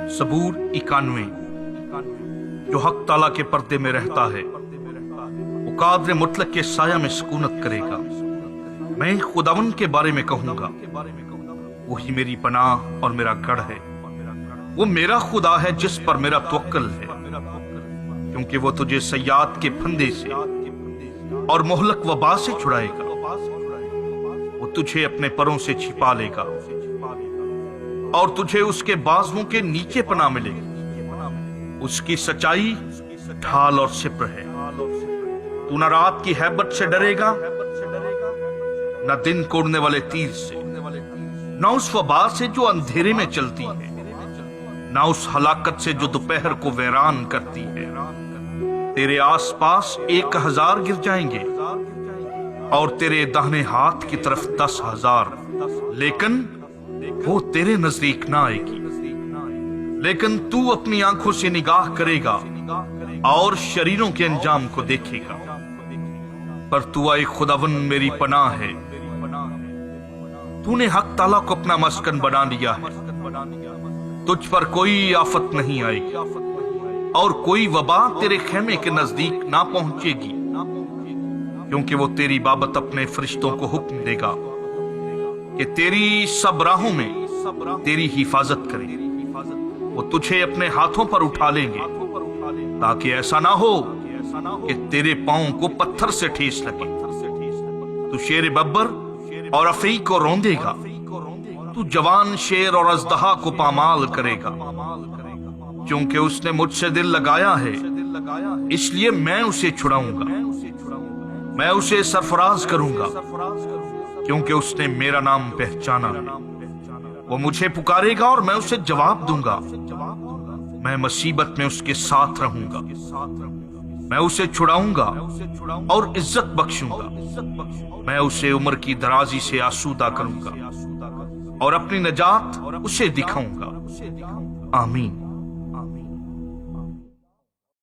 सबूर 91। जो हक ताला के पर्दे में रहता है वो कादर मुतलक के साया में सुकूनत करेगा। मैं खुदावन के बारे में कहूंगा, वही मेरी पनाह और मेरा गढ़ है। वो मेरा खुदा है जिस पर मेरा तवक्कल है, क्योंकि वो तुझे सयाद के फंदे से और मोहलक वबा से छुड़ाएगा। वो तुझे अपने परों से छिपा लेगा और तुझे उसके बाजुओं के नीचे पनाह मिलेगी। उसकी सच्चाई ढाल और सिप्र है। तू न रात की हैबत से डरेगा, न दिन कोड़ने वाले तीर से, न उस वबा से जो अंधेरे में चलती है, न उस हलाकत से जो दोपहर को वैरान करती है। तेरे आसपास 1000 गिर जाएंगे और तेरे दाहिने हाथ की तरफ 10,000, लेकिन वो तेरे नजदीक ना आएगी। लेकिन तू अपनी आंखों से निगाह करेगा और शरीरों के अंजाम को देखेगा। पर तू आए खुदावन मेरी पनाह है। तूने हक ताला को अपना मस्कन बना लिया है। तुझ पर कोई आफत नहीं आएगी और कोई वबा तेरे खेमे के नजदीक ना पहुंचेगी, क्योंकि वो तेरी बाबत अपने फरिश्तों को हुक्म देगा कि तेरी सब राहों में तेरी हिफाजत करें। वो तुझे अपने हाथों पर उठा लेंगे, ताकि ऐसा ना हो कि तेरे पांव को पत्थर से ठेस लगे। तू शेर बब्बर और अफरी को रौंदेगा। तू जवान शेर और अजदहा को पामाल करेगा। क्योंकि उसने मुझसे दिल लगाया है, इसलिए मैं उसे छुड़ाऊंगा। मैं उसे सरफराज करूंगा, क्योंकि उसने मेरा नाम पहचाना है। वो मुझे पुकारेगा और मैं उसे जवाब दूंगा। मैं मुसीबत में उसके साथ रहूंगा। मैं उसे छुड़ाऊंगा और इज्जत बख्शूंगा। मैं उसे उम्र की दराजी से आसूदा करूंगा और अपनी नजात उसे दिखाऊंगा। आमीन।